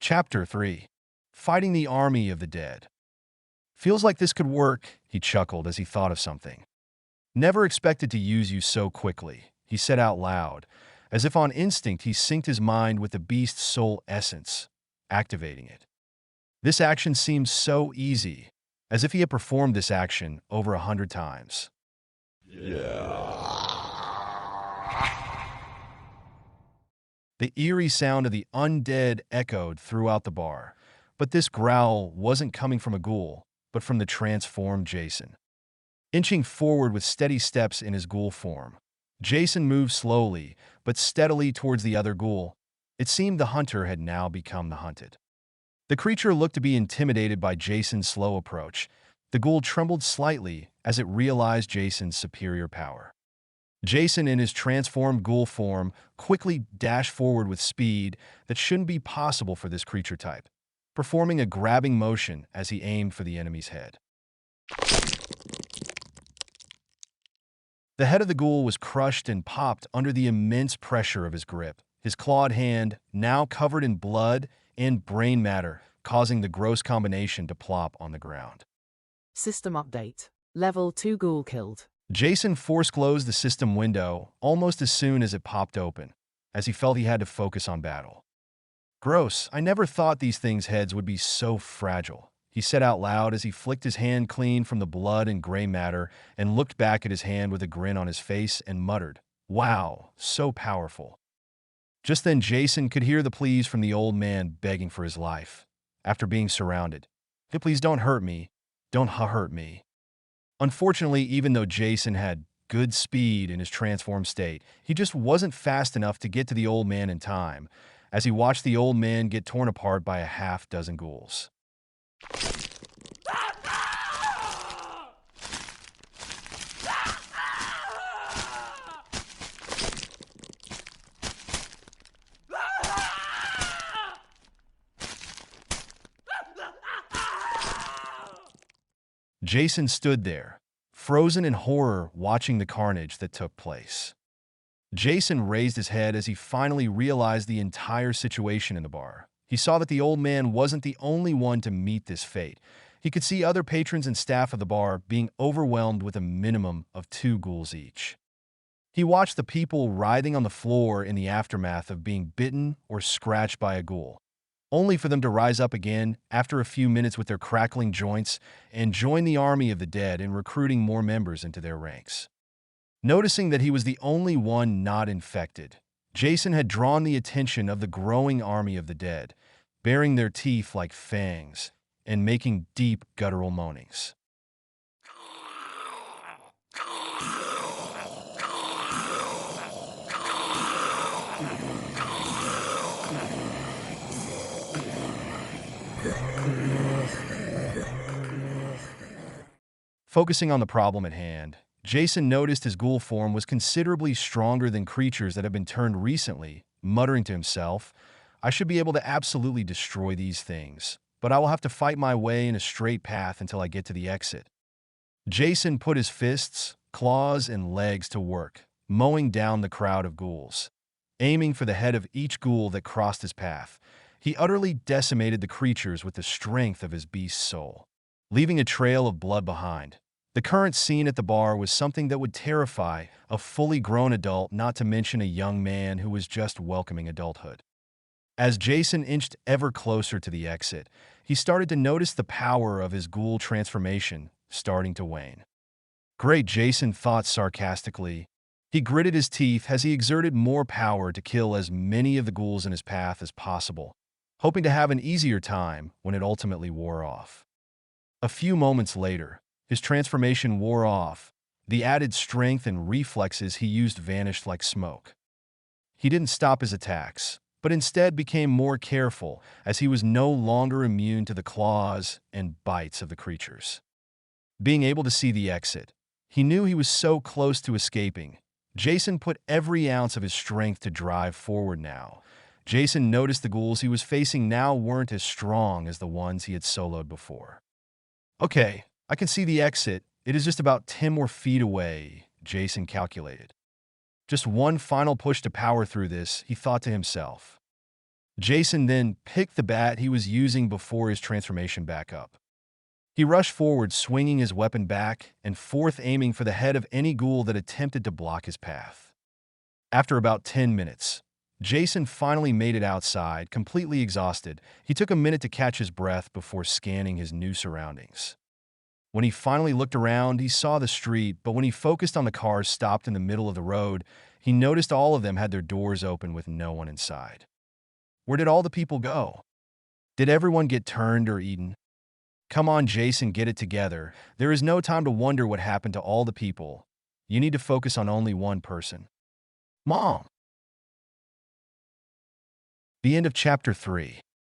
Chapter 3. Fighting the Army of the Dead. Feels like this could work, he chuckled as he thought of something. Never expected to use you so quickly, he said out loud. As if on instinct, he synced his mind with the beast's soul essence, activating it. This action seemed so easy, as if he had performed this action over 100 times. The eerie sound of the undead echoed throughout the bar, but this growl wasn't coming from a ghoul, but from the transformed Jayson. Inching forward with steady steps in his ghoul form, Jayson moved slowly, but steadily towards the other ghoul. It seemed the hunter had now become the hunted. The creature looked to be intimidated by Jayson's slow approach. The ghoul trembled slightly as it realized Jayson's superior power. Jayson, in his transformed ghoul form, quickly dashed forward with speed that shouldn't be possible for this creature type, performing a grabbing motion as he aimed for the enemy's head. The head of the ghoul was crushed and popped under the immense pressure of his grip, his clawed hand now covered in blood and brain matter, causing the gross combination to plop on the ground. System update. Level 2 ghoul killed. Jayson force-closed the system window almost as soon as it popped open, as he felt he had to focus on battle. Gross, I never thought these things' heads would be so fragile, he said out loud as he flicked his hand clean from the blood and gray matter and looked back at his hand with a grin on his face and muttered, "Wow, so powerful." Just then Jayson could hear the pleas from the old man begging for his life. After being surrounded, "Please don't hurt me. Don't hurt me." Unfortunately, even though Jayson had good speed in his transformed state, he just wasn't fast enough to get to the old man in time, as he watched the old man get torn apart by a half-dozen ghouls. Jayson stood there, frozen in horror, watching the carnage that took place. Jayson raised his head as he finally realized the entire situation in the bar. He saw that the old man wasn't the only one to meet this fate. He could see other patrons and staff of the bar being overwhelmed with a minimum of 2 ghouls each. He watched the people writhing on the floor in the aftermath of being bitten or scratched by a ghoul, only for them to rise up again after a few minutes with their crackling joints and join the army of the dead in recruiting more members into their ranks. Noticing that he was the only one not infected, Jayson had drawn the attention of the growing army of the dead, baring their teeth like fangs and making deep guttural moanings. Focusing on the problem at hand, Jayson noticed his ghoul form was considerably stronger than creatures that have been turned recently, muttering to himself, "I should be able to absolutely destroy these things, but I will have to fight my way in a straight path until I get to the exit." Jayson put his fists, claws, and legs to work, mowing down the crowd of ghouls. Aiming for the head of each ghoul that crossed his path, he utterly decimated the creatures with the strength of his beast's soul, leaving a trail of blood behind. The current scene at the bar was something that would terrify a fully grown adult, not to mention a young man who was just welcoming adulthood. As Jayson inched ever closer to the exit, he started to notice the power of his ghoul transformation starting to wane. "Great," Jayson thought sarcastically. He gritted his teeth as he exerted more power to kill as many of the ghouls in his path as possible, hoping to have an easier time when it ultimately wore off. A few moments later, his transformation wore off. The added strength and reflexes he used vanished like smoke. He didn't stop his attacks, but instead became more careful as he was no longer immune to the claws and bites of the creatures. Being able to see the exit, he knew he was so close to escaping. Jayson put every ounce of his strength to drive forward now. Jayson noticed the ghouls he was facing now weren't as strong as the ones he had soloed before. "Okay, I can see the exit. It is just about 10 more feet away," Jayson calculated. Just one final push to power through this, he thought to himself. Jayson then picked the bat he was using before his transformation back up. He rushed forward, swinging his weapon back and forth, aiming for the head of any ghoul that attempted to block his path. After about 10 minutes, Jayson finally made it outside, completely exhausted. He took a minute to catch his breath before scanning his new surroundings. When he finally looked around, he saw the street, but when he focused on the cars stopped in the middle of the road, he noticed all of them had their doors open with no one inside. Where did all the people go? Did everyone get turned or eaten? Come on, Jayson, get it together. There is no time to wonder what happened to all the people. You need to focus on only one person. Mom. The end of Chapter 3.